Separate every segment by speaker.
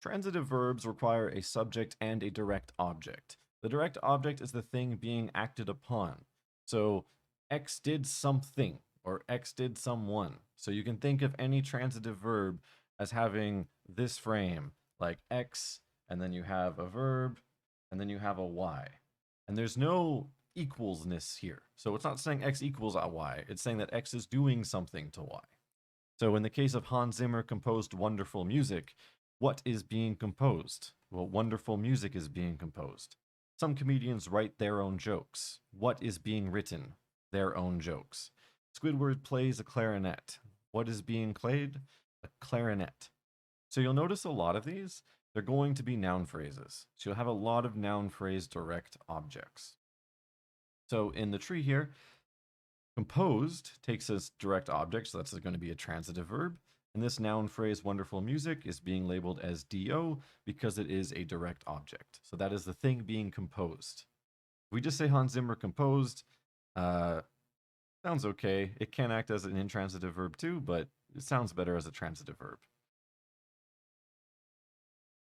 Speaker 1: Transitive verbs require a subject and a direct object. The direct object is the thing being acted upon. So X did something or X did someone. So you can think of any transitive verb as having this frame, like X, and then you have a verb, and then you have a Y. And there's no equalsness here. So it's not saying X equals a Y, it's saying that X is doing something to Y. So in the case of Hans Zimmer composed wonderful music, what is being composed? Well, wonderful music is being composed. Some comedians write their own jokes. What is being written? Their own jokes. Squidward plays a clarinet. What is being played? A clarinet. So you'll notice a lot of these, they're going to be noun phrases. So you'll have a lot of noun phrase direct objects. So in the tree here, composed takes as direct object, so that's going to be a transitive verb. And this noun phrase, wonderful music, is being labeled as DO because it is a direct object. So that is the thing being composed. If we just say Hans Zimmer composed, sounds okay. It can act as an intransitive verb too, but it sounds better as a transitive verb.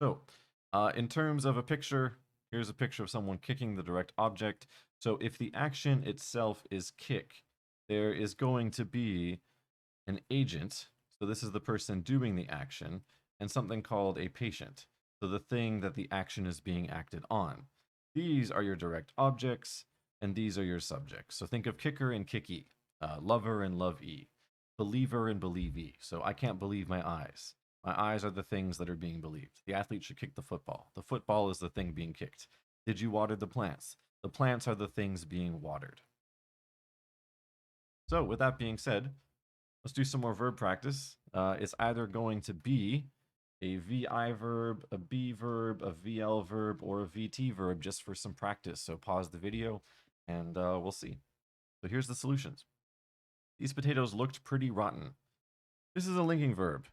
Speaker 1: So, in terms of a picture, here's a picture of someone kicking the direct object. So if the action itself is kick, there is going to be an agent. So this is the person doing the action, and something called a patient. So the thing that the action is being acted on. These are your direct objects, and these are your subjects. So think of kicker and kicky, lover and lovey, believer and believee. So I can't believe my eyes. My eyes are the things that are being believed. The athlete should kick the football. The football is the thing being kicked. Did you water the plants? The plants are the things being watered. So with that being said, let's do some more verb practice. It's either going to be a VI verb, a B verb, a VL verb, or a VT verb just for some practice. So pause the video and we'll see. So here's the solutions. These potatoes looked pretty rotten. This is a linking verb.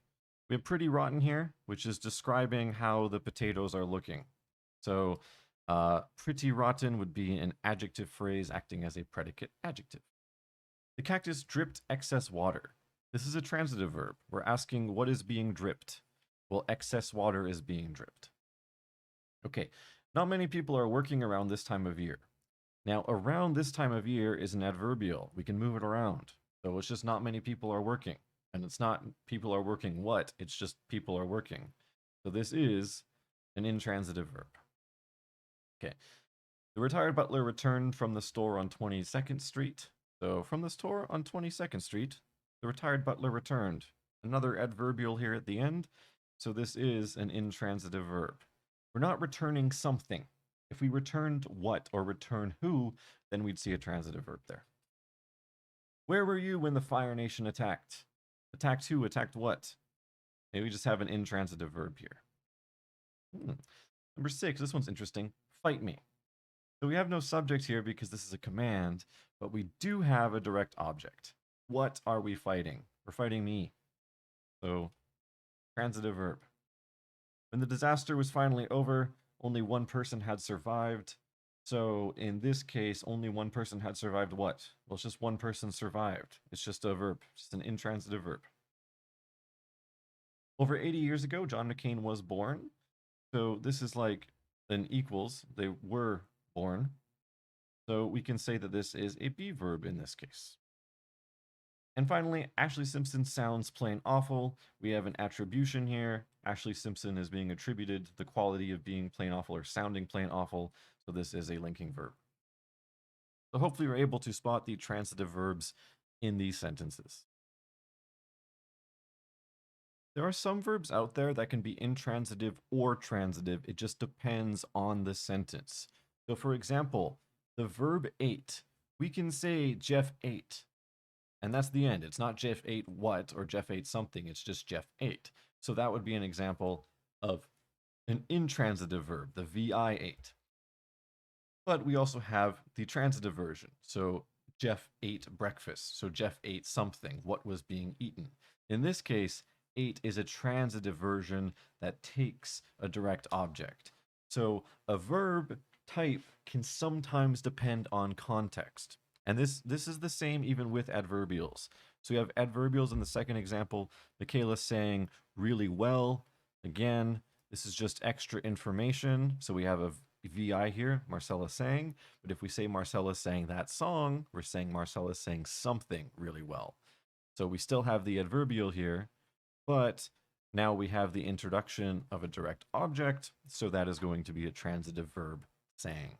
Speaker 1: We have pretty rotten here, which is describing how the potatoes are looking. So pretty rotten would be an adjective phrase acting as a predicate adjective. The cactus dripped excess water. This is a transitive verb. We're asking what is being dripped. Well, excess water is being dripped. Okay, not many people are working around this time of year. Now, around this time of year is an adverbial. We can move it around. So it's just not many people are working. And it's not people are working what, it's just people are working. So this is an intransitive verb. Okay. The retired butler returned from the store on 22nd Street. So from the store on 22nd Street, the retired butler returned. Another adverbial here at the end. So this is an intransitive verb. We're not returning something. If we returned what or return who, then we'd see a transitive verb there. Where were you when the Fire Nation attacked? Attacked who? Attacked what? Maybe we just have an intransitive verb here. Number 6, this one's interesting. Fight me. So we have no subject here because this is a command, but we do have a direct object. What are we fighting? We're fighting me. So, transitive verb. When the disaster was finally over, only one person had survived. So in this case, only one person had survived what? Well, it's just one person survived. It's just a verb, just an intransitive verb. Over 80 years ago, John McCain was born. So this is like an equals. They were born. So we can say that this is a be verb in this case. And finally, Ashley Simpson sounds plain awful. We have an attribution here. Ashley Simpson is being attributed the quality of being plain awful or sounding plain awful. So this is a linking verb. So hopefully you're able to spot the transitive verbs in these sentences. There are some verbs out there that can be intransitive or transitive. It just depends on the sentence. So for example, the verb ate, we can say Jeff ate. And that's the end. It's not Jeff ate what or Jeff ate something. It's just Jeff ate. So that would be an example of an intransitive verb, the VI ate. But we also have the transitive version. So Jeff ate breakfast. So Jeff ate something. What was being eaten? In this case, ate is a transitive version that takes a direct object. So a verb type can sometimes depend on context. And this is the same even with adverbials. So you have adverbials in the second example. Michaela's saying really well. Again, This is just extra information. So we have a VI here, Marcella sang. But if we say Marcella sang that song, we're saying Marcella sang something really well. So we still have the adverbial here, but now we have the introduction of a direct object. So that is going to be a transitive verb, sang.